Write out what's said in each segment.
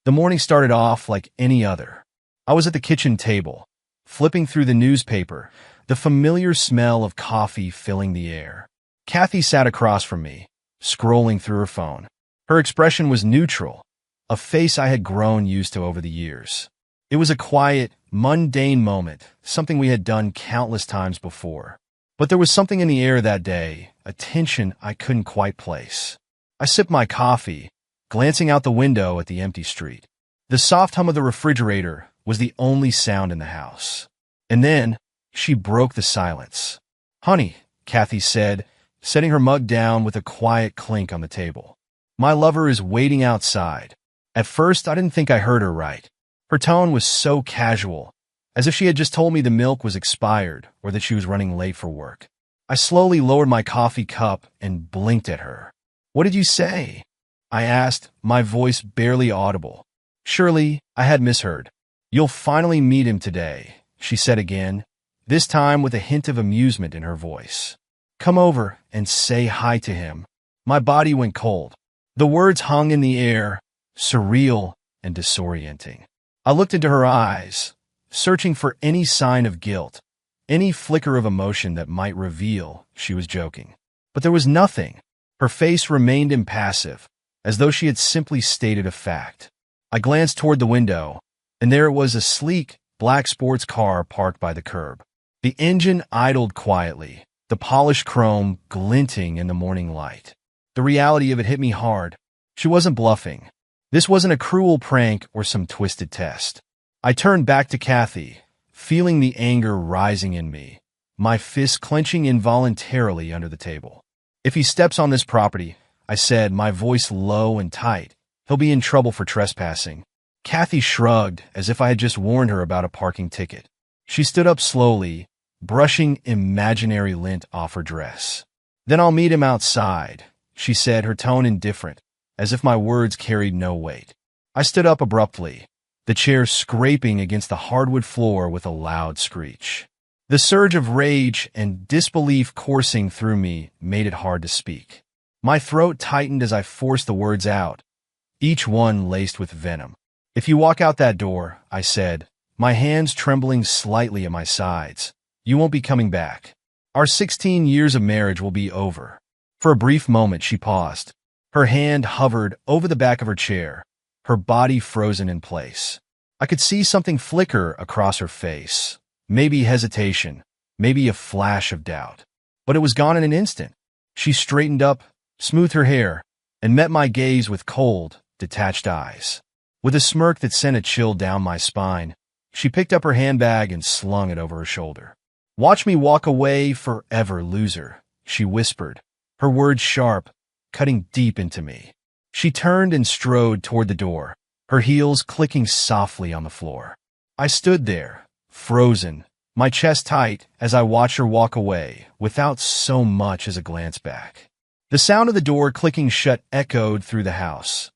The morning started off like any other. I was at the kitchen table, flipping through the newspaper, the familiar smell of coffee filling the air. Kathy sat across from me, scrolling through her phone. Her expression was neutral, a face I had grown used to over the years. It was a quiet, mundane moment, something we had done countless times before. But there was something in the air that day, a tension I couldn't quite place. I sipped my coffee, glancing out the window at the empty street. The soft hum of the refrigerator was the only sound in the house. And then, she broke the silence. "Honey," Kathy said, setting her mug down with a quiet clink on the table. "My lover is waiting outside." At first, I didn't think I heard her right. Her tone was so casual, as if she had just told me the milk was expired or that she was running late for work. I slowly lowered my coffee cup and blinked at her. "What did you say?" I asked, my voice barely audible. Surely, I had misheard. "You'll finally meet him today," she said again, this time with a hint of amusement in her voice. "Come over and say hi to him." My body went cold. The words hung in the air, surreal and disorienting. I looked into her eyes, searching for any sign of guilt, any flicker of emotion that might reveal she was joking. But there was nothing. Her face remained impassive, as though she had simply stated a fact. I glanced toward the window, and there it was, a sleek, black sports car parked by the curb. The engine idled quietly, the polished chrome glinting in the morning light. The reality of it hit me hard. She wasn't bluffing. This wasn't a cruel prank or some twisted test. I turned back to Kathy, feeling the anger rising in me, my fists clenching involuntarily under the table. "If he steps on this property," I said, my voice low and tight, "he'll be in trouble for trespassing." Kathy shrugged, as if I had just warned her about a parking ticket. She stood up slowly, brushing imaginary lint off her dress. "Then I'll meet him outside," she said, her tone indifferent, as if my words carried no weight. I stood up abruptly, the chair scraping against the hardwood floor with a loud screech. The surge of rage and disbelief coursing through me made it hard to speak. My throat tightened as I forced the words out, each one laced with venom. "If you walk out that door," I said, my hands trembling slightly at my sides, "you won't be coming back. Our 16 years of marriage will be over." For a brief moment, she paused. Her hand hovered over the back of her chair, her body frozen in place. I could see something flicker across her face, maybe hesitation, maybe a flash of doubt. But it was gone in an instant. She straightened up, smoothed her hair, and met my gaze with cold, detached eyes. With a smirk that sent a chill down my spine, she picked up her handbag and slung it over her shoulder. "Watch me walk away forever, loser," she whispered, her words sharp, cutting deep into me. She turned and strode toward the door, her heels clicking softly on the floor. I stood there, frozen, my chest tight as I watched her walk away without so much as a glance back. The sound of the door clicking shut echoed through the house,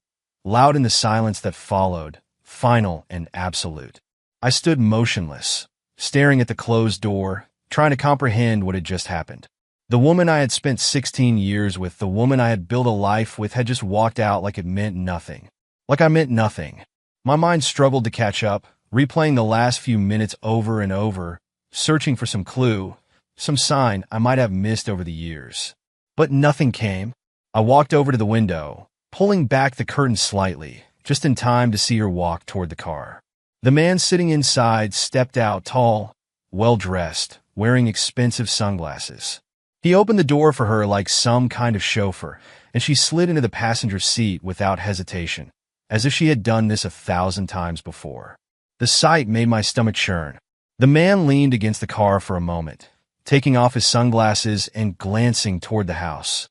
loud in the silence that followed, final and absolute. I stood motionless, staring at the closed door, trying to comprehend what had just happened. The woman I had spent 16 years with, the woman I had built a life with, had just walked out like it meant nothing. Like I meant nothing. My mind struggled to catch up, replaying the last few minutes over and over, searching for some clue, some sign I might have missed over the years. But nothing came. I walked over to the window, pulling back the curtain slightly, just in time to see her walk toward the car. The man sitting inside stepped out, tall, well-dressed, wearing expensive sunglasses. He opened the door for her like some kind of chauffeur, and she slid into the passenger seat without hesitation, as if she had done this 1,000 times before. The sight made my stomach churn. The man leaned against the car for a moment, taking off his sunglasses and glancing toward the house,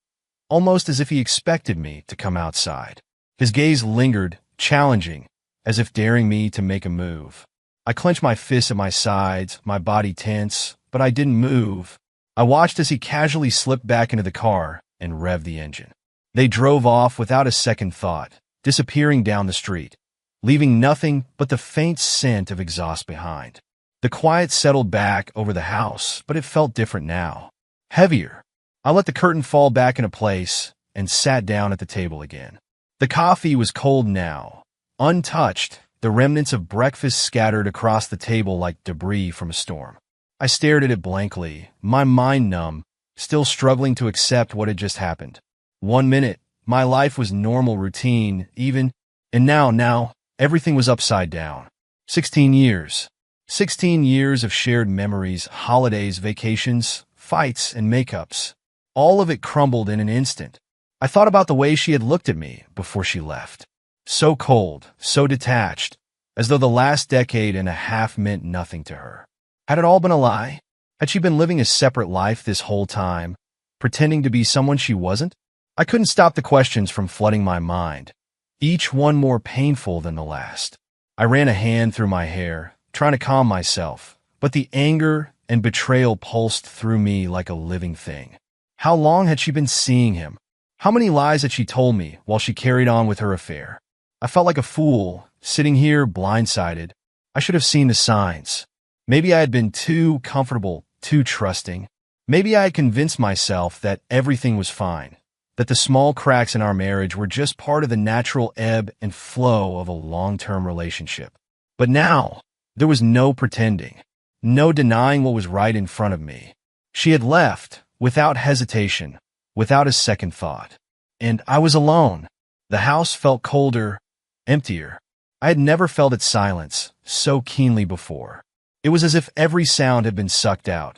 almost as if he expected me to come outside. His gaze lingered, challenging, as if daring me to make a move. I clenched my fists at my sides, my body tense, but I didn't move. I watched as he casually slipped back into the car and revved the engine. They drove off without a second thought, disappearing down the street, leaving nothing but the faint scent of exhaust behind. The quiet settled back over the house, but it felt different now. Heavier. I let the curtain fall back into place and sat down at the table again. The coffee was cold now, untouched, the remnants of breakfast scattered across the table like debris from a storm. I stared at it blankly, my mind numb, still struggling to accept what had just happened. 1 minute, my life was normal routine, and now, everything was upside down. 16 years. 16 years of shared memories, holidays, vacations, fights, and makeups. All of it crumbled in an instant. I thought about the way she had looked at me before she left. So cold, so detached, as though the last decade and a half meant nothing to her. Had it all been a lie? Had she been living a separate life this whole time, pretending to be someone she wasn't? I couldn't stop the questions from flooding my mind, each one more painful than the last. I ran a hand through my hair, trying to calm myself, but the anger and betrayal pulsed through me like a living thing. How long had she been seeing him? How many lies had she told me while she carried on with her affair? I felt like a fool, sitting here blindsided. I should have seen the signs. Maybe I had been too comfortable, too trusting. Maybe I had convinced myself that everything was fine, that the small cracks in our marriage were just part of the natural ebb and flow of a long-term relationship. But now, there was no pretending, no denying what was right in front of me. She had left, without hesitation, without a second thought. And I was alone. The house felt colder, emptier. I had never felt its silence so keenly before. It was as if every sound had been sucked out,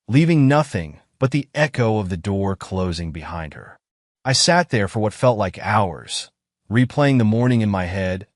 leaving nothing but the echo of the door closing behind her. I sat there for what felt like hours, replaying the morning in my head,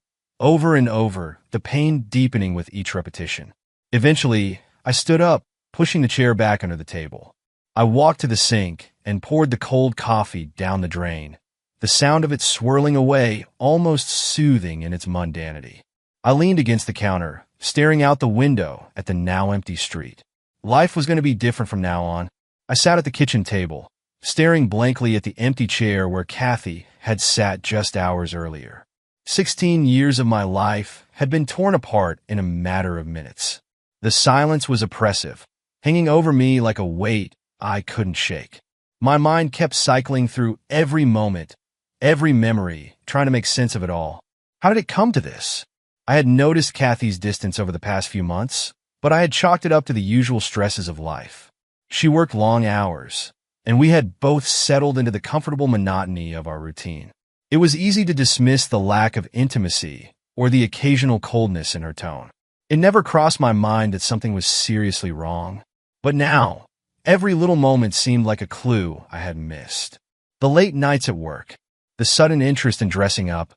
over and over, the pain deepening with each repetition. Eventually, I stood up, pushing the chair back under the table. I walked to the sink and poured the cold coffee down the drain, the sound of it swirling away, almost soothing in its mundanity. I leaned against the counter, staring out the window at the now empty street. Life was going to be different from now on. I sat at the kitchen table, staring blankly at the empty chair where Kathy had sat just hours earlier. 16 years of my life had been torn apart in a matter of minutes. The silence was oppressive, hanging over me like a weight I couldn't shake. My mind kept cycling through every moment, every memory, trying to make sense of it all. How did it come to this? I had noticed Kathy's distance over the past few months, but I had chalked it up to the usual stresses of life. She worked long hours, and we had both settled into the comfortable monotony of our routine. It was easy to dismiss the lack of intimacy or the occasional coldness in her tone. It never crossed my mind that something was seriously wrong. But now, every little moment seemed like a clue I had missed. The late nights at work, the sudden interest in dressing up,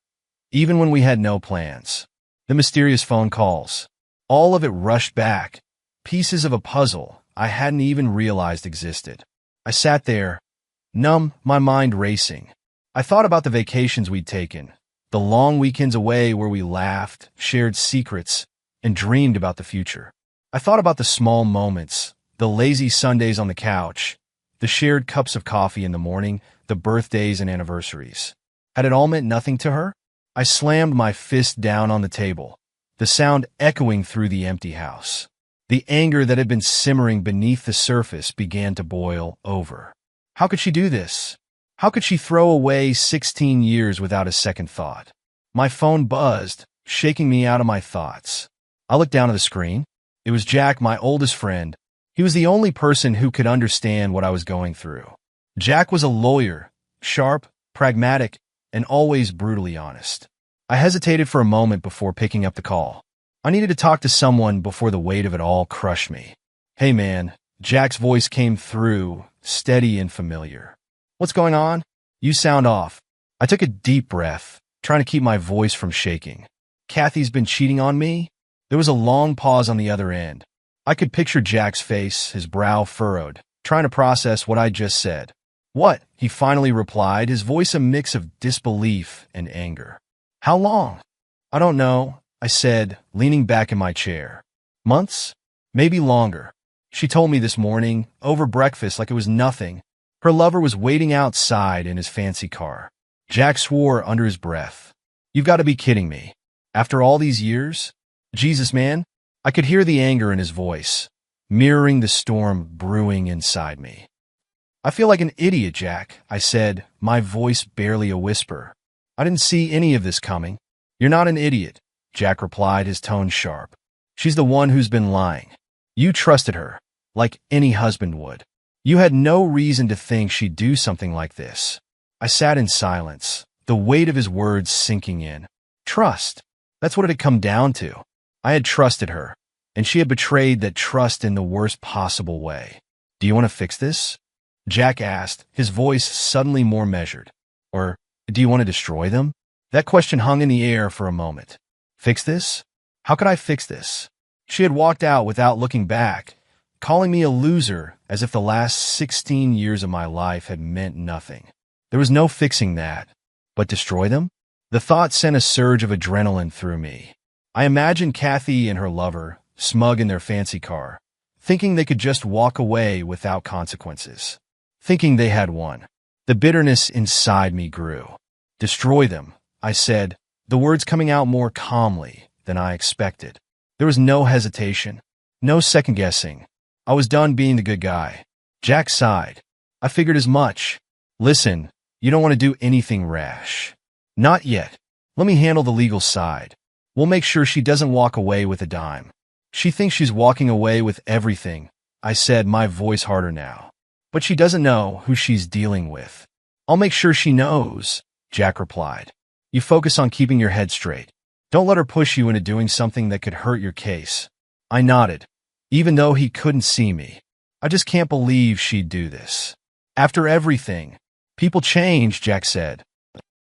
even when we had no plans, the mysterious phone calls, all of it rushed back, pieces of a puzzle I hadn't even realized existed. I sat there, numb, my mind racing. I thought about the vacations we'd taken, the long weekends away where we laughed, shared secrets, and dreamed about the future. I thought about the small moments, the lazy Sundays on the couch, the shared cups of coffee in the morning, the birthdays and anniversaries. Had it all meant nothing to her? I slammed my fist down on the table, the sound echoing through the empty house. The anger that had been simmering beneath the surface began to boil over. How could she do this? How could she throw away 16 years without a second thought? My phone buzzed, shaking me out of my thoughts. I looked down at the screen. It was Jack, my oldest friend. He was the only person who could understand what I was going through. Jack was a lawyer, sharp, pragmatic, and always brutally honest. I hesitated for a moment before picking up the call. I needed to talk to someone before the weight of it all crushed me. "Hey man," Jack's voice came through, steady and familiar. "What's going on? You sound off." I took a deep breath, trying to keep my voice from shaking. "Kathy's been cheating on me?" There was a long pause on the other end. I could picture Jack's face, his brow furrowed, trying to process what I'd just said. "What?" he finally replied, his voice a mix of disbelief and anger. "How long?" "I don't know," I said, leaning back in my chair. "Months? Maybe longer." She told me this morning, over breakfast like it was nothing. Her lover was waiting outside in his fancy car. Jack swore under his breath. "You've got to be kidding me. After all these years? Jesus, man." I could hear the anger in his voice, mirroring the storm brewing inside me. "I feel like an idiot, Jack," I said, my voice barely a whisper. "I didn't see any of this coming." You're not an idiot, Jack replied, his tone sharp. She's the one who's been lying. You trusted her, like any husband would. You had no reason to think she'd do something like this. I sat in silence, the weight of his words sinking in. Trust. That's what it had come down to. I had trusted her, and she had betrayed that trust in the worst possible way. Do you want to fix this? Jack asked, his voice suddenly more measured. Or, do you want to destroy them? That question hung in the air for a moment. Fix this? How could I fix this? She had walked out without looking back, calling me a loser as if the last 16 years of my life had meant nothing. There was no fixing that. But destroy them? The thought sent a surge of adrenaline through me. I imagined Kathy and her lover, smug in their fancy car, thinking they could just walk away without consequences. Thinking they had won. The bitterness inside me grew. Destroy them, I said, the words coming out more calmly than I expected. There was no hesitation, no second-guessing. I was done being the good guy. Jack sighed. I figured as much. Listen, you don't want to do anything rash. Not yet. Let me handle the legal side. We'll make sure she doesn't walk away with a dime. She thinks she's walking away with everything, I said, my voice harder now. But she doesn't know who she's dealing with. I'll make sure she knows, Jack replied. You focus on keeping your head straight. Don't let her push you into doing something that could hurt your case. I nodded, even though he couldn't see me. I just can't believe she'd do this. After everything, people change, Jack said.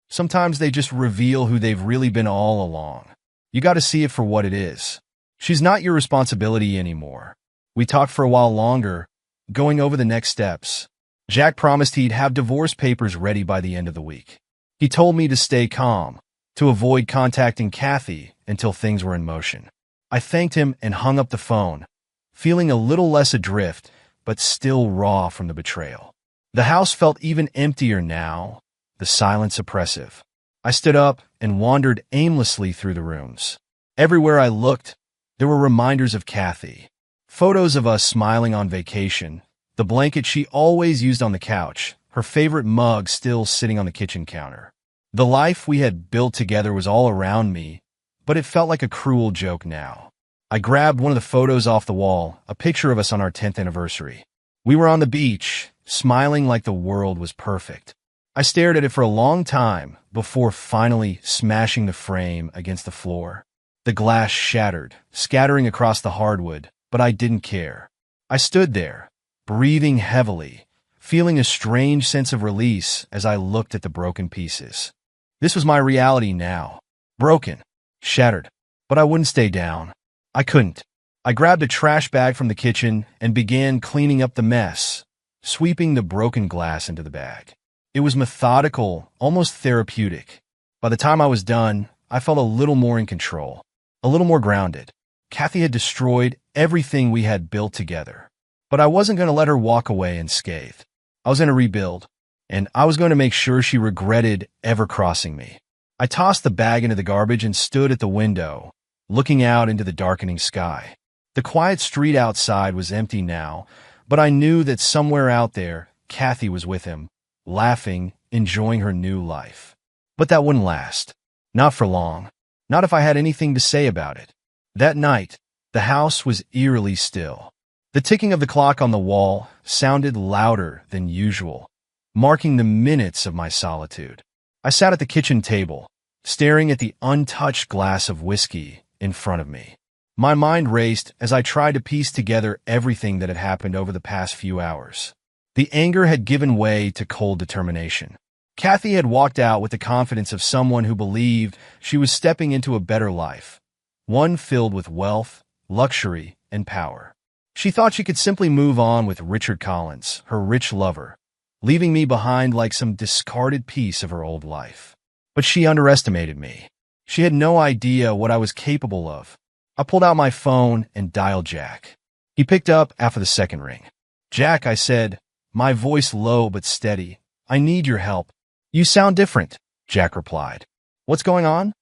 Sometimes they just reveal who they've really been all along. You got to see it for what it is. She's not your responsibility anymore. We talked for a while longer, going over the next steps. Jack promised he'd have divorce papers ready by the end of the week. He told me to stay calm, to avoid contacting Kathy until things were in motion. I thanked him and hung up the phone, feeling a little less adrift, but still raw from the betrayal. The house felt even emptier now, the silence oppressive. I stood up and wandered aimlessly through the rooms. Everywhere I looked, there were reminders of Kathy. Photos of us smiling on vacation, the blanket she always used on the couch, her favorite mug still sitting on the kitchen counter. The life we had built together was all around me, but it felt like a cruel joke now. I grabbed one of the photos off the wall, a picture of us on our 10th anniversary. We were on the beach, smiling like the world was perfect. I stared at it for a long time before finally smashing the frame against the floor. The glass shattered, scattering across the hardwood, but I didn't care. I stood there, breathing heavily, feeling a strange sense of release as I looked at the broken pieces. This was my reality now. Broken, shattered, but I wouldn't stay down. I couldn't. I grabbed a trash bag from the kitchen and began cleaning up the mess, sweeping the broken glass into the bag. It was methodical, almost therapeutic. By the time I was done, I felt a little more in control, a little more grounded. Kathy had destroyed everything we had built together, but I wasn't going to let her walk away unscathed. I was going to rebuild, and I was going to make sure she regretted ever crossing me. I tossed the bag into the garbage and stood at the window, looking out into the darkening sky. The quiet street outside was empty now, but I knew that somewhere out there, Kathy was with him, laughing, enjoying her new life. But that wouldn't last. Not for long. Not if I had anything to say about it. That night, the house was eerily still. The ticking of the clock on the wall sounded louder than usual, marking the minutes of my solitude. I sat at the kitchen table, staring at the untouched glass of whiskey in front of me. My mind raced as I tried to piece together everything that had happened over the past few hours. The anger had given way to cold determination. Kathy had walked out with the confidence of someone who believed she was stepping into a better life, one filled with wealth, luxury, and power. She thought she could simply move on with Richard Collins, her rich lover, leaving me behind like some discarded piece of her old life. But she underestimated me. She had no idea what I was capable of. I pulled out my phone and dialed Jack. He picked up after the second ring. Jack, I said, my voice low but steady, I need your help. You sound different, Jack replied. What's going on?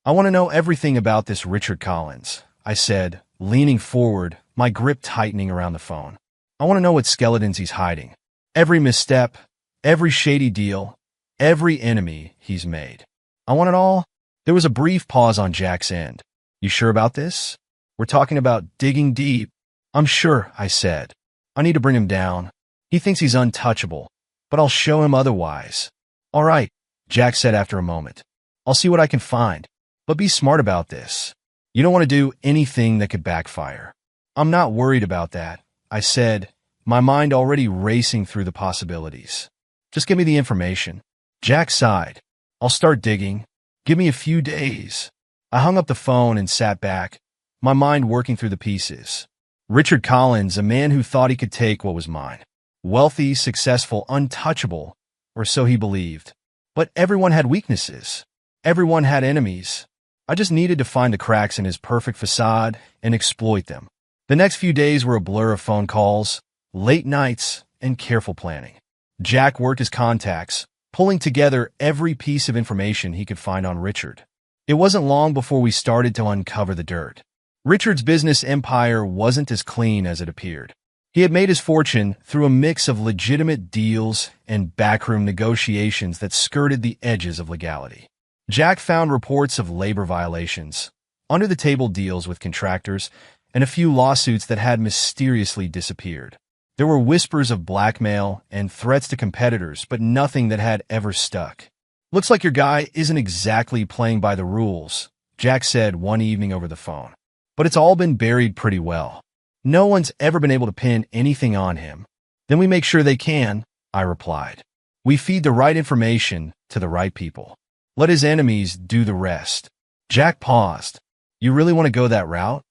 I want to know everything about this Richard Collins, I said, leaning forward, my grip tightening around the phone. I want to know what skeletons he's hiding. Every misstep, every shady deal, every enemy he's made. I want it all. There was a brief pause on Jack's end. You sure about this? We're talking about digging deep. I'm sure, I said. I need to bring him down. He thinks he's untouchable, but I'll show him otherwise. All right, Jack said after a moment. I'll see what I can find, but be smart about this. You don't want to do anything that could backfire. I'm not worried about that, I said, my mind already racing through the possibilities. Just give me the information. Jack sighed. I'll start digging. Give me a few days. I hung up the phone and sat back, my mind working through the pieces. Richard Collins, a man who thought he could take what was mine. Wealthy, successful, untouchable, or so he believed. But everyone had weaknesses. Everyone had enemies. I just needed to find the cracks in his perfect facade and exploit them. The next few days were a blur of phone calls, late nights, and careful planning. Jack worked his contacts, pulling together every piece of information he could find on Richard. It wasn't long before we started to uncover the dirt. Richard's business empire wasn't as clean as it appeared. He had made his fortune through a mix of legitimate deals and backroom negotiations that skirted the edges of legality. Jack found reports of labor violations, under-the-table deals with contractors, and a few lawsuits that had mysteriously disappeared. There were whispers of blackmail and threats to competitors, but nothing that had ever stuck. Looks like your guy isn't exactly playing by the rules, Jack said one evening over the phone. But it's all been buried pretty well. No one's ever been able to pin anything on him. Then we make sure they can, I replied. We feed the right information to the right people. Let his enemies do the rest. Jack paused. You really want to go that route?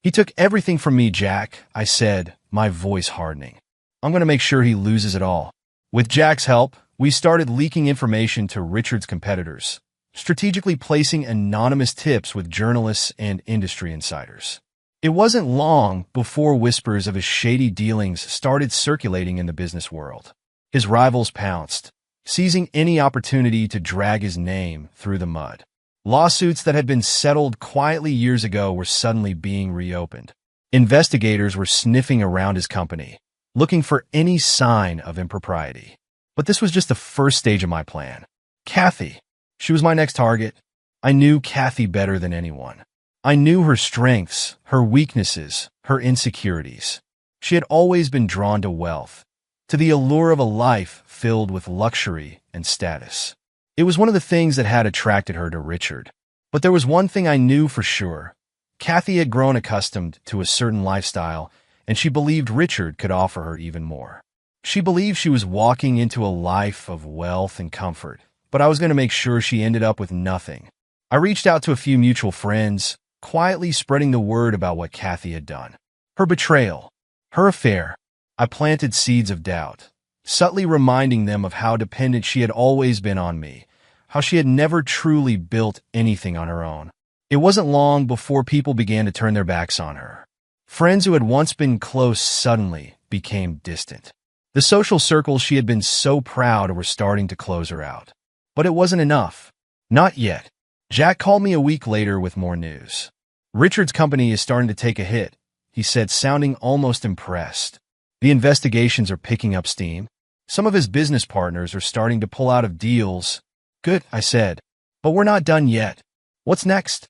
He took everything from me, Jack, I said, my voice hardening. I'm going to make sure he loses it all. With Jack's help, we started leaking information to Richard's competitors, strategically placing anonymous tips with journalists and industry insiders. It wasn't long before whispers of his shady dealings started circulating in the business world. His rivals pounced, seizing any opportunity to drag his name through the mud. Lawsuits that had been settled quietly years ago were suddenly being reopened. Investigators were sniffing around his company, looking for any sign of impropriety. But this was just the first stage of my plan. Kathy. She was my next target. I knew Kathy better than anyone. I knew her strengths, her weaknesses, her insecurities. She had always been drawn to wealth, to the allure of a life filled with luxury and status. It was one of the things that had attracted her to Richard. But there was one thing I knew for sure. Kathy had grown accustomed to a certain lifestyle, and she believed Richard could offer her even more. She believed she was walking into a life of wealth and comfort, but I was going to make sure she ended up with nothing. I reached out to a few mutual friends, quietly spreading the word about what Kathy had done. Her betrayal, her affair. I planted seeds of doubt, subtly reminding them of how dependent she had always been on me, how she had never truly built anything on her own. It wasn't long before people began to turn their backs on her. Friends who had once been close suddenly became distant. The social circles she had been so proud of were starting to close her out. But it wasn't enough. Not yet. Jack called me a week later with more news. Richard's company is starting to take a hit, he said, sounding almost impressed. The investigations are picking up steam. Some of his business partners are starting to pull out of deals. Good, I said. But we're not done yet. What's next?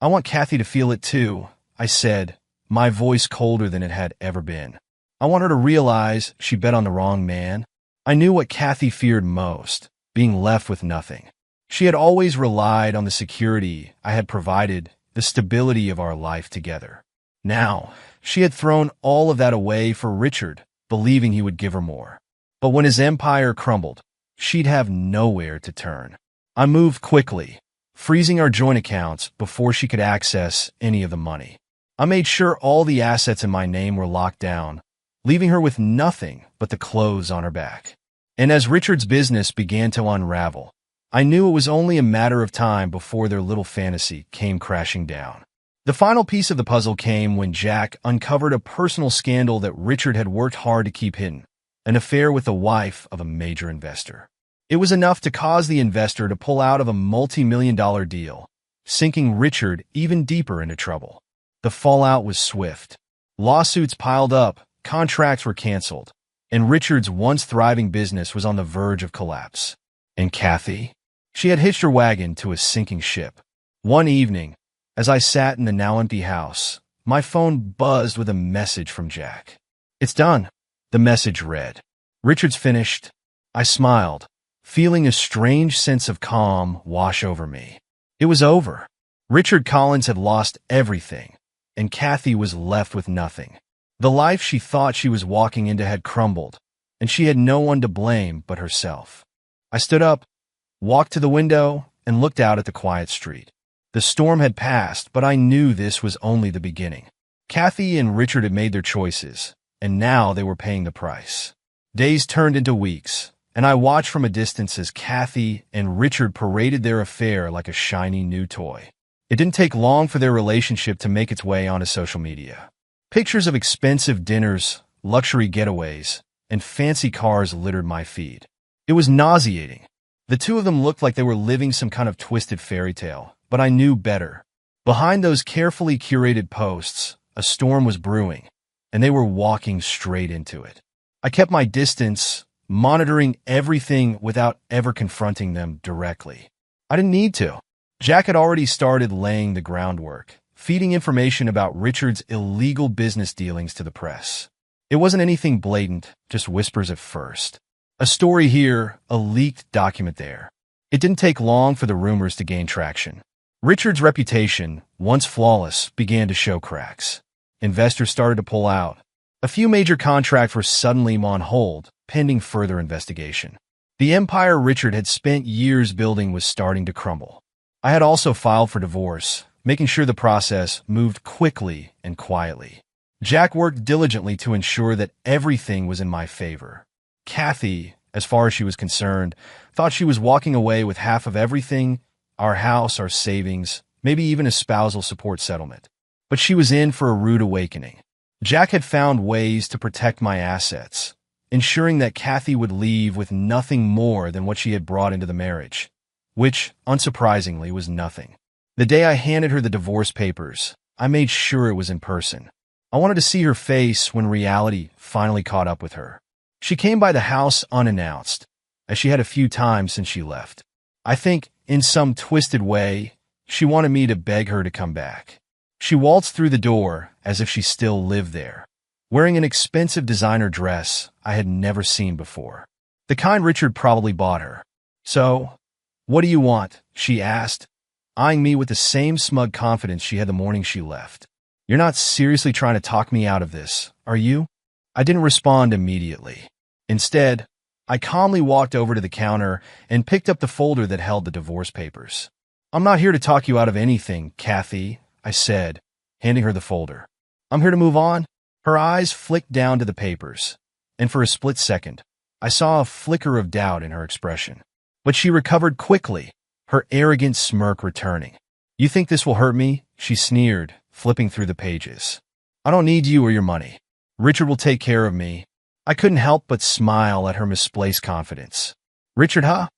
I want Kathy to feel it too, I said, my voice colder than it had ever been. I want her to realize she bet on the wrong man. I knew what Kathy feared most, being left with nothing. She had always relied on the security I had provided, the stability of our life together. Now, she had thrown all of that away for Richard, believing he would give her more. But when his empire crumbled, she'd have nowhere to turn. I moved quickly, freezing our joint accounts before she could access any of the money. I made sure all the assets in my name were locked down, leaving her with nothing but the clothes on her back. And as Richard's business began to unravel, I knew it was only a matter of time before their little fantasy came crashing down. The final piece of the puzzle came when Jack uncovered a personal scandal that Richard had worked hard to keep hidden, an affair with the wife of a major investor. It was enough to cause the investor to pull out of a multi-million-dollar deal, sinking Richard even deeper into trouble. The fallout was swift. Lawsuits piled up, contracts were canceled, and Richard's once thriving business was on the verge of collapse. And Kathy? She had hitched her wagon to a sinking ship. One evening, as I sat in the now empty house, my phone buzzed with a message from Jack. "It's done," the message read. "Richard's finished." I smiled, feeling a strange sense of calm wash over me. It was over. Richard Collins had lost everything, and Kathy was left with nothing. The life she thought she was walking into had crumbled, and she had no one to blame but herself. I stood up, walked to the window, and looked out at the quiet street. The storm had passed, but I knew this was only the beginning. Kathy and Richard had made their choices, and now they were paying the price. Days turned into weeks, and I watched from a distance as Kathy and Richard paraded their affair like a shiny new toy. It didn't take long for their relationship to make its way onto social media. Pictures of expensive dinners, luxury getaways, and fancy cars littered my feed. It was nauseating. The two of them looked like they were living some kind of twisted fairy tale, but I knew better. Behind those carefully curated posts, a storm was brewing, and they were walking straight into it. I kept my distance, monitoring everything without ever confronting them directly. I didn't need to. Jack had already started laying the groundwork, feeding information about Richard's illegal business dealings to the press. It wasn't anything blatant, just whispers at first. A story here, a leaked document there. It didn't take long for the rumors to gain traction. Richard's reputation, once flawless, began to show cracks. Investors started to pull out. A few major contracts were suddenly on hold, pending further investigation. The empire Richard had spent years building was starting to crumble. I had also filed for divorce, making sure the process moved quickly and quietly. Jack worked diligently to ensure that everything was in my favor. Kathy, as far as she was concerned, thought she was walking away with half of everything, our house, our savings, maybe even a spousal support settlement. But she was in for a rude awakening. Jack had found ways to protect my assets, ensuring that Kathy would leave with nothing more than what she had brought into the marriage, which, unsurprisingly, was nothing. The day I handed her the divorce papers, I made sure it was in person. I wanted to see her face when reality finally caught up with her. She came by the house unannounced, as she had a few times since she left. I think, in some twisted way, she wanted me to beg her to come back. She waltzed through the door as if she still lived there, wearing an expensive designer dress I had never seen before, the kind Richard probably bought her. "So, what do you want?" she asked, eyeing me with the same smug confidence she had the morning she left. "You're not seriously trying to talk me out of this, are you?" I didn't respond immediately. Instead, I calmly walked over to the counter and picked up the folder that held the divorce papers. "I'm not here to talk you out of anything, Kathy," I said, handing her the folder. "I'm here to move on." Her eyes flicked down to the papers, and for a split second, I saw a flicker of doubt in her expression. But she recovered quickly, her arrogant smirk returning. "You think this will hurt me?" she sneered, flipping through the pages. "I don't need you or your money. Richard will take care of me." I couldn't help but smile at her misplaced confidence. "Richard, huh?"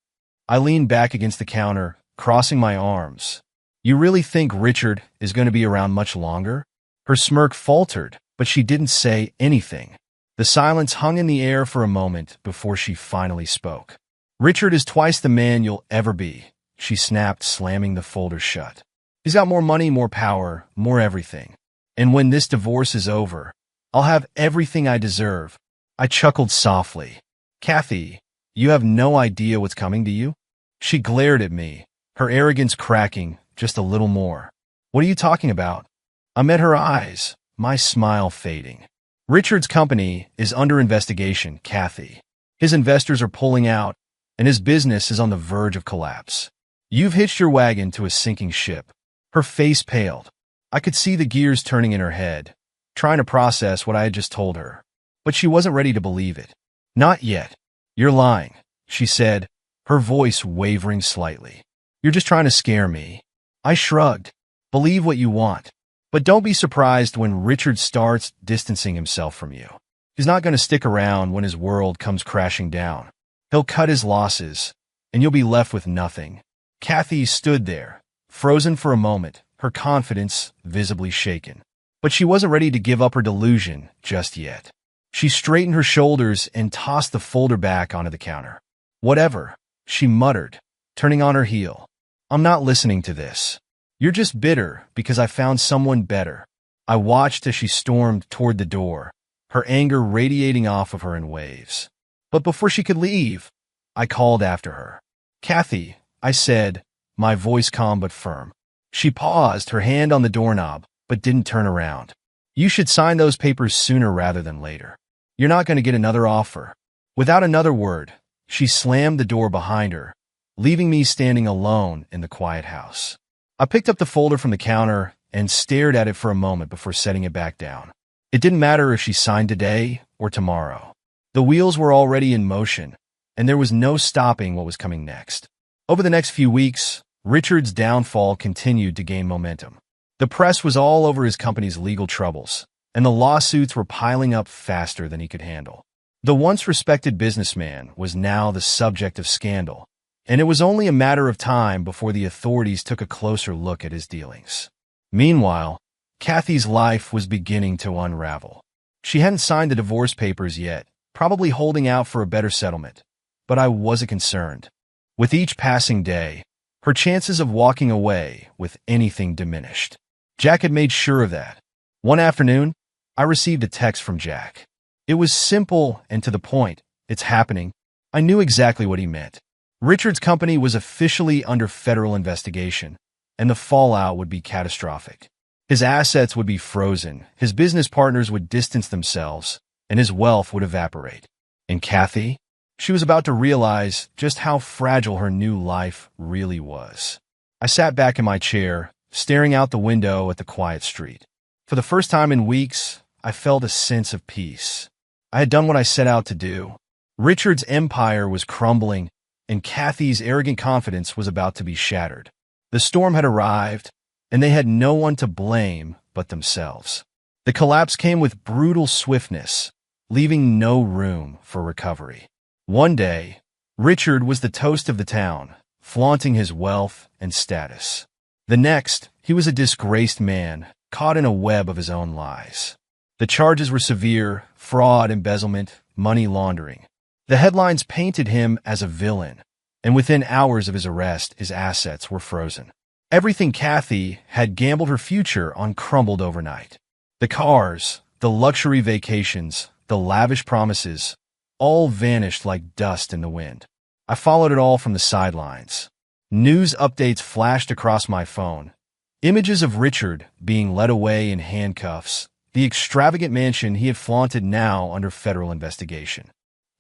I leaned back against the counter, crossing my arms. "You really think Richard is going to be around much longer?" Her smirk faltered, but she didn't say anything. The silence hung in the air for a moment before she finally spoke. "Richard is twice the man you'll ever be," she snapped, slamming the folder shut. "He's got more money, more power, more everything. And when this divorce is over, I'll have everything I deserve." I chuckled softly. "Kathy, you have no idea what's coming to you?" She glared at me, her arrogance cracking just a little more. "What are you talking about?" I met her eyes, my smile fading. "Richard's company is under investigation, Kathy. His investors are pulling out, and his business is on the verge of collapse. You've hitched your wagon to a sinking ship." Her face paled. I could see the gears turning in her head, trying to process what I had just told her. But she wasn't ready to believe it. "Not yet. You're lying," she said, her voice wavering slightly. "You're just trying to scare me." I shrugged. "Believe what you want. But don't be surprised when Richard starts distancing himself from you. He's not going to stick around when his world comes crashing down. He'll cut his losses, and you'll be left with nothing." Kathy stood there, frozen for a moment, her confidence visibly shaken. But she wasn't ready to give up her delusion just yet. She straightened her shoulders and tossed the folder back onto the counter. "Whatever," she muttered, turning on her heel. "I'm not listening to this." You're just bitter because I found someone better." I watched as she stormed toward the door, her anger radiating off of her in waves. But before she could leave, I called after her. "Kathy," I said, my voice calm but firm. She paused, her hand on the doorknob, but didn't turn around. "You should sign those papers sooner rather than later. You're not going to get another offer." Without another word, she slammed the door behind her, leaving me standing alone in the quiet house. I picked up the folder from the counter and stared at it for a moment before setting it back down. It didn't matter if she signed today or tomorrow. The wheels were already in motion, and there was no stopping what was coming next. Over the next few weeks, Richard's downfall continued to gain momentum. The press was all over his company's legal troubles, and the lawsuits were piling up faster than he could handle. The once respected businessman was now the subject of scandal, and it was only a matter of time before the authorities took a closer look at his dealings. Meanwhile, Kathy's life was beginning to unravel. She hadn't signed the divorce papers yet, probably holding out for a better settlement, but I wasn't concerned. With each passing day, her chances of walking away with anything diminished. Jack had made sure of that. One afternoon, I received a text from Jack. It was simple and to the point. "It's happening." I knew exactly what he meant. Richard's company was officially under federal investigation, and the fallout would be catastrophic. His assets would be frozen, his business partners would distance themselves, and his wealth would evaporate. And Kathy? She was about to realize just how fragile her new life really was. I sat back in my chair, staring out the window at the quiet street. For the first time in weeks, I felt a sense of peace. I had done what I set out to do. Richard's empire was crumbling, and Kathy's arrogant confidence was about to be shattered. The storm had arrived, and they had no one to blame but themselves. The collapse came with brutal swiftness, leaving no room for recovery. One day, Richard was the toast of the town, flaunting his wealth and status. The next, he was a disgraced man, caught in a web of his own lies. The charges were severe: fraud, embezzlement, money laundering. The headlines painted him as a villain, and within hours of his arrest, his assets were frozen. Everything Kathy had gambled her future on crumbled overnight. The cars, the luxury vacations, the lavish promises, all vanished like dust in the wind. I followed it all from the sidelines. News updates flashed across my phone. Images of Richard being led away in handcuffs, the extravagant mansion he had flaunted now under federal investigation.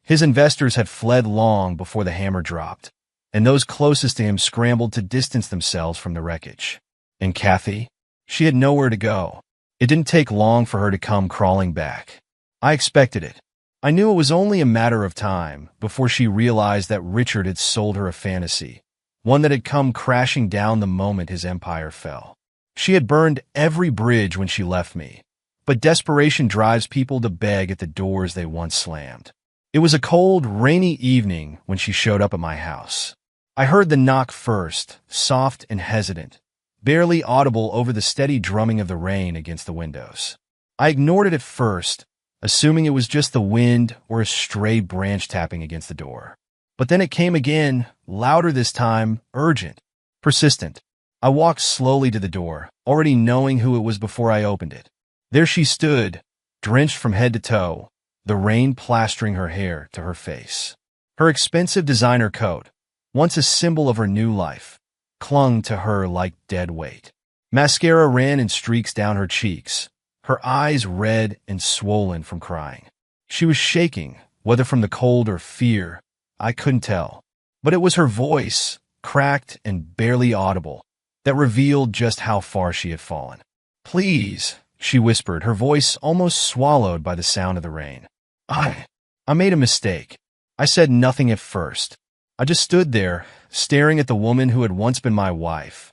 His investors had fled long before the hammer dropped, and those closest to him scrambled to distance themselves from the wreckage. And Kathy? She had nowhere to go. It didn't take long for her to come crawling back. I expected it. I knew it was only a matter of time before she realized that Richard had sold her a fantasy, one that had come crashing down the moment his empire fell. She had burned every bridge when she left me, but desperation drives people to beg at the doors they once slammed. It was a cold, rainy evening when she showed up at my house. I heard the knock first, soft and hesitant, barely audible over the steady drumming of the rain against the windows. I ignored it at first, assuming it was just the wind or a stray branch tapping against the door. But then it came again, louder this time, urgent, persistent. I walked slowly to the door, already knowing who it was before I opened it. There she stood, drenched from head to toe, the rain plastering her hair to her face. Her expensive designer coat, once a symbol of her new life, clung to her like dead weight. Mascara ran in streaks down her cheeks, her eyes red and swollen from crying. She was shaking, whether from the cold or fear, I couldn't tell. But it was her voice, cracked and barely audible, that revealed just how far she had fallen. "Please," she whispered, her voice almost swallowed by the sound of the rain. I made a mistake. I said nothing at first. I just stood there, staring at the woman who had once been my wife,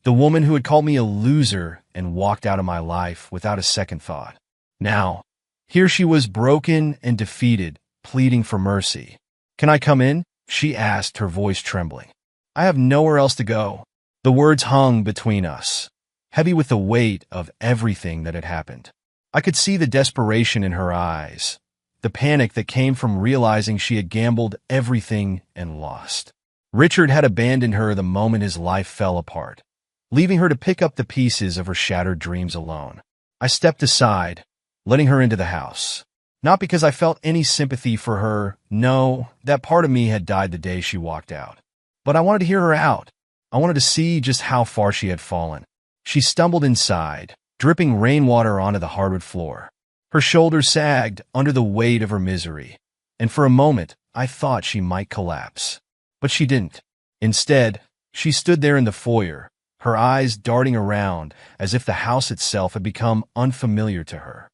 the woman who had called me a loser and walked out of my life without a second thought. Now, here she was, broken and defeated, pleading for mercy. "Can I come in?" she asked, her voice trembling. "I have nowhere else to go." The words hung between us, heavy with the weight of everything that had happened. I could see the desperation in her eyes, the panic that came from realizing she had gambled everything and lost. Richard had abandoned her the moment his life fell apart, leaving her to pick up the pieces of her shattered dreams alone. I stepped aside, letting her into the house. Not because I felt any sympathy for her. No, that part of me had died the day she walked out. But I wanted to hear her out. I wanted to see just how far she had fallen. She stumbled inside, dripping rainwater onto the hardwood floor. Her shoulders sagged under the weight of her misery, and for a moment I thought she might collapse. But she didn't. Instead, she stood there in the foyer, her eyes darting around as if the house itself had become unfamiliar to her.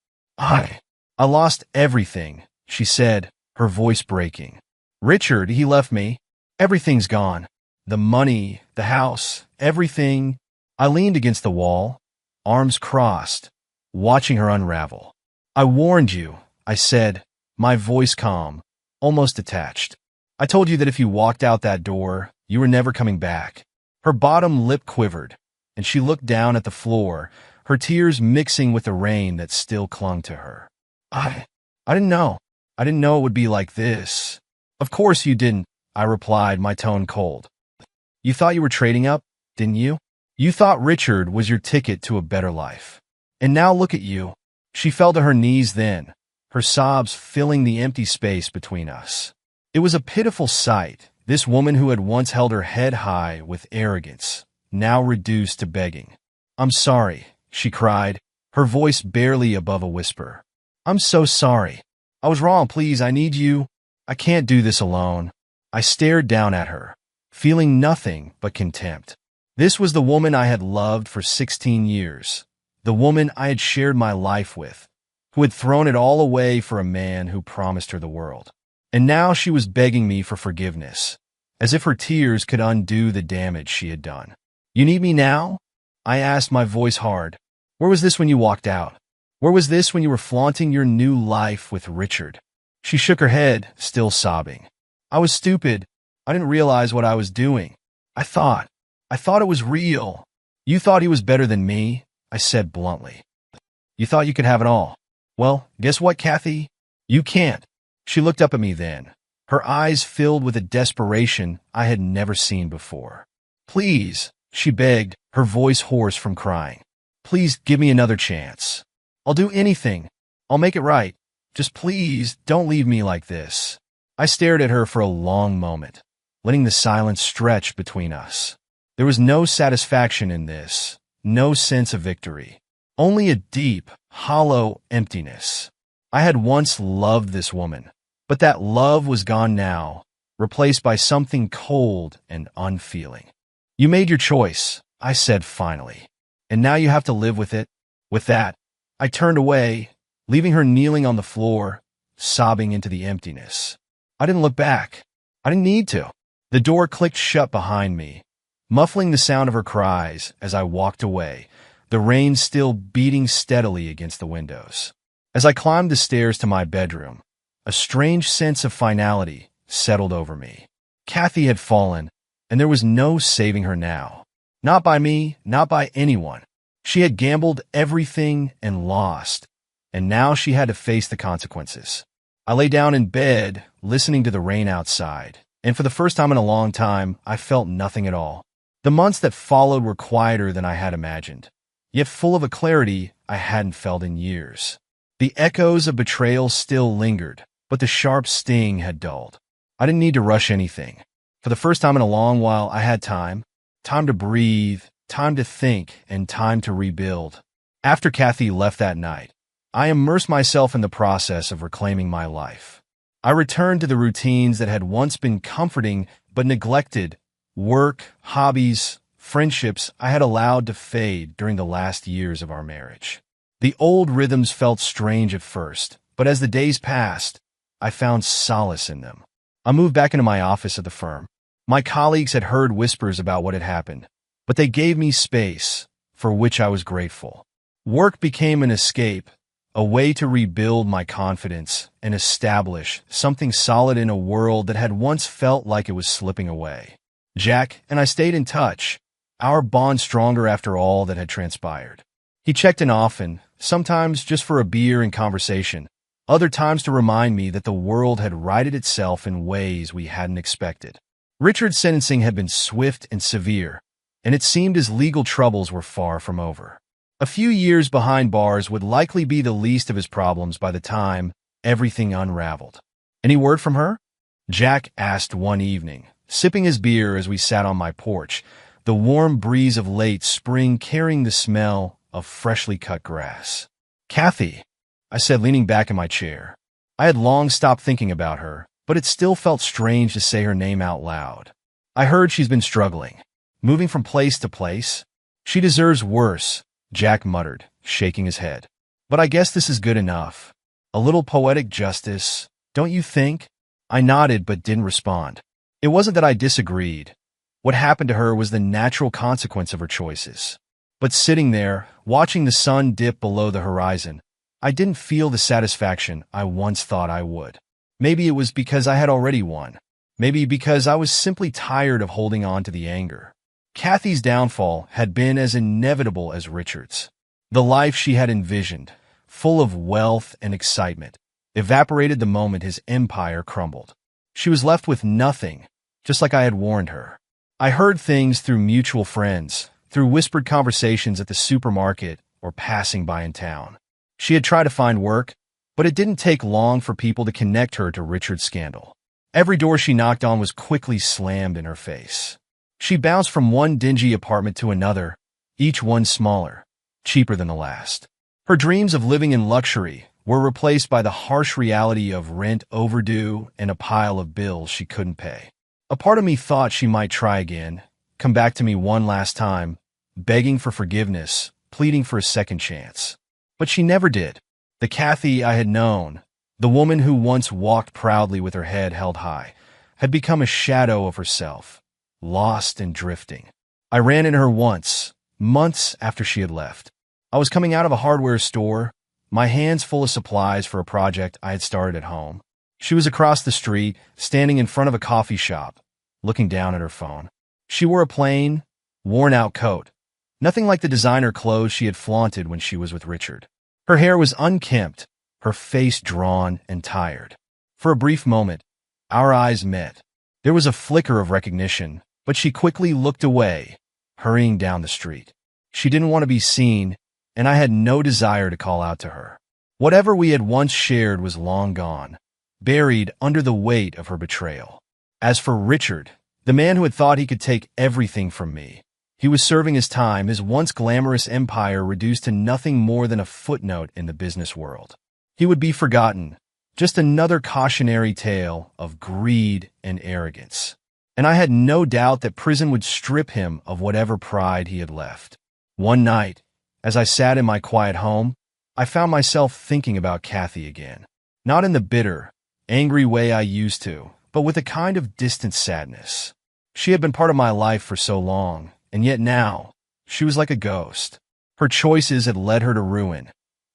I lost everything, she said, her voice breaking. Richard, he left me. Everything's gone. The money, the house, everything. I leaned against the wall, arms crossed, watching her unravel. I warned you, I said, my voice calm, almost detached. I told you that if you walked out that door, you were never coming back. Her bottom lip quivered, and she looked down at the floor, her tears mixing with the rain that still clung to her. I didn't know. I didn't know it would be like this. Of course you didn't, I replied, my tone cold. You thought you were trading up, didn't you? You thought Richard was your ticket to a better life. And now look at you. She fell to her knees then, her sobs filling the empty space between us. It was a pitiful sight, this woman who had once held her head high with arrogance, now reduced to begging. I'm sorry, she cried, her voice barely above a whisper. I'm so sorry. I was wrong, please, I need you. I can't do this alone. I stared down at her, feeling nothing but contempt. This was the woman I had loved for 16 years, the woman I had shared my life with, who had thrown it all away for a man who promised her the world. And now she was begging me for forgiveness, as if her tears could undo the damage she had done. You need me now? I asked, my voice hard. Where was this when you walked out? Where was this when you were flaunting your new life with Richard? She shook her head, still sobbing. I was stupid. I didn't realize what I was doing. I thought it was real. You thought he was better than me, I said bluntly. You thought you could have it all. Well, guess what, Kathy? You can't. She looked up at me then, her eyes filled with a desperation I had never seen before. Please, she begged, her voice hoarse from crying. Please give me another chance. I'll do anything. I'll make it right. Just please don't leave me like this. I stared at her for a long moment, letting the silence stretch between us. There was no satisfaction in this, no sense of victory, only a deep, hollow emptiness. I had once loved this woman, but that love was gone now, replaced by something cold and unfeeling. You made your choice, I said finally, and now you have to live with it. With that, I turned away, leaving her kneeling on the floor, sobbing into the emptiness. I didn't look back. I didn't need to. The door clicked shut behind me, muffling the sound of her cries as I walked away, the rain still beating steadily against the windows. As I climbed the stairs to my bedroom, a strange sense of finality settled over me. Kathy had fallen, and there was no saving her now. Not by me, not by anyone. She had gambled everything and lost, and now she had to face the consequences. I lay down in bed, listening to the rain outside, and for the first time in a long time, I felt nothing at all. The months that followed were quieter than I had imagined, yet full of a clarity I hadn't felt in years. The echoes of betrayal still lingered, but the sharp sting had dulled. I didn't need to rush anything. For the first time in a long while, I had time to breathe, time to think, and time to rebuild. After Kathy left that night, I immersed myself in the process of reclaiming my life. I returned to the routines that had once been comforting but neglected, work, hobbies, friendships I had allowed to fade during the last years of our marriage. The old rhythms felt strange at first, but as the days passed, I found solace in them. I moved back into my office at the firm. My colleagues had heard whispers about what had happened, but they gave me space, for which I was grateful. Work became an escape, a way to rebuild my confidence and establish something solid in a world that had once felt like it was slipping away. Jack and I stayed in touch, our bond stronger after all that had transpired. He checked in often, sometimes just for a beer and conversation, other times to remind me that the world had righted itself in ways we hadn't expected. Richard's sentencing had been swift and severe, and it seemed his legal troubles were far from over. A few years behind bars would likely be the least of his problems by the time everything unraveled. Any word from her? Jack asked one evening, sipping his beer as we sat on my porch, the warm breeze of late spring carrying the smell of freshly cut grass. Kathy, I said, leaning back in my chair. I had long stopped thinking about her, but it still felt strange to say her name out loud. I heard she's been struggling, moving from place to place. She deserves worse, Jack muttered, shaking his head. But I guess this is good enough. A little poetic justice, don't you think? I nodded but didn't respond. It wasn't that I disagreed. What happened to her was the natural consequence of her choices. But sitting there, watching the sun dip below the horizon, I didn't feel the satisfaction I once thought I would. Maybe it was because I had already won. Maybe because I was simply tired of holding on to the anger. Kathy's downfall had been as inevitable as Richard's. The life she had envisioned, full of wealth and excitement, evaporated the moment his empire crumbled. She was left with nothing, just like I had warned her. I heard things through mutual friends, through whispered conversations at the supermarket or passing by in town. She had tried to find work, but it didn't take long for people to connect her to Richard's scandal. Every door she knocked on was quickly slammed in her face. She bounced from one dingy apartment to another, each one smaller, cheaper than the last. Her dreams of living in luxury were replaced by the harsh reality of rent overdue and a pile of bills she couldn't pay. A part of me thought she might try again, come back to me one last time, begging for forgiveness, pleading for a second chance. But she never did. The Kathy I had known, the woman who once walked proudly with her head held high, had become a shadow of herself, lost and drifting. I ran into her once, months after she had left. I was coming out of a hardware store, my hands full of supplies for a project I had started at home. She was across the street, standing in front of a coffee shop, looking down at her phone. She wore a plain, worn-out coat, nothing like the designer clothes she had flaunted when she was with Richard. Her hair was unkempt, her face drawn and tired. For a brief moment, our eyes met. There was a flicker of recognition, but she quickly looked away, hurrying down the street. She didn't want to be seen, and I had no desire to call out to her. Whatever we had once shared was long gone, buried under the weight of her betrayal. As for Richard, the man who had thought he could take everything from me, he was serving his time, his once glamorous empire reduced to nothing more than a footnote in the business world. He would be forgotten, just another cautionary tale of greed and arrogance. And I had no doubt that prison would strip him of whatever pride he had left. One night, as I sat in my quiet home, I found myself thinking about Kathy again. Not in the bitter, angry way I used to, but with a kind of distant sadness. She had been part of my life for so long, and yet now, she was like a ghost. Her choices had led her to ruin,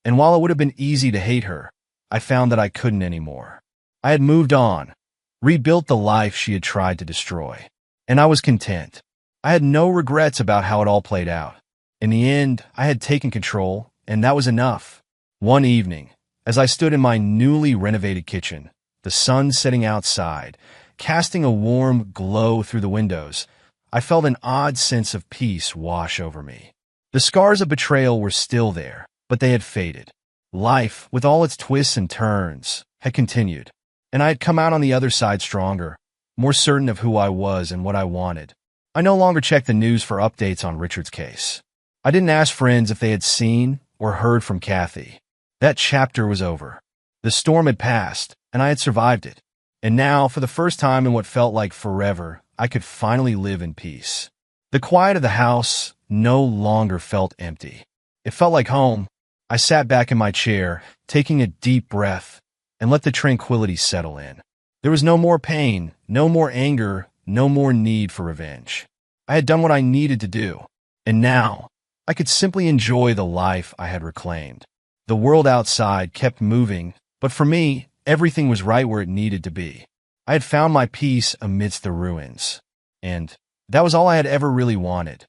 and while it would have been easy to hate her, I found that I couldn't anymore. I had moved on, rebuilt the life she had tried to destroy, and I was content. I had no regrets about how it all played out. In the end, I had taken control, and that was enough. One evening, as I stood in my newly renovated kitchen, the sun setting outside, casting a warm glow through the windows, I felt an odd sense of peace wash over me. The scars of betrayal were still there, but they had faded. Life, with all its twists and turns, had continued, and I had come out on the other side stronger, more certain of who I was and what I wanted. I no longer checked the news for updates on Richard's case. I didn't ask friends if they had seen or heard from Kathy. That chapter was over. The storm had passed, and I had survived it. And now, for the first time in what felt like forever, I could finally live in peace. The quiet of the house no longer felt empty. It felt like home. I sat back in my chair, taking a deep breath, and let the tranquility settle in. There was no more pain, no more anger, no more need for revenge. I had done what I needed to do, and now I could simply enjoy the life I had reclaimed. The world outside kept moving, but for me, everything was right where it needed to be. I had found my peace amidst the ruins, and that was all I had ever really wanted.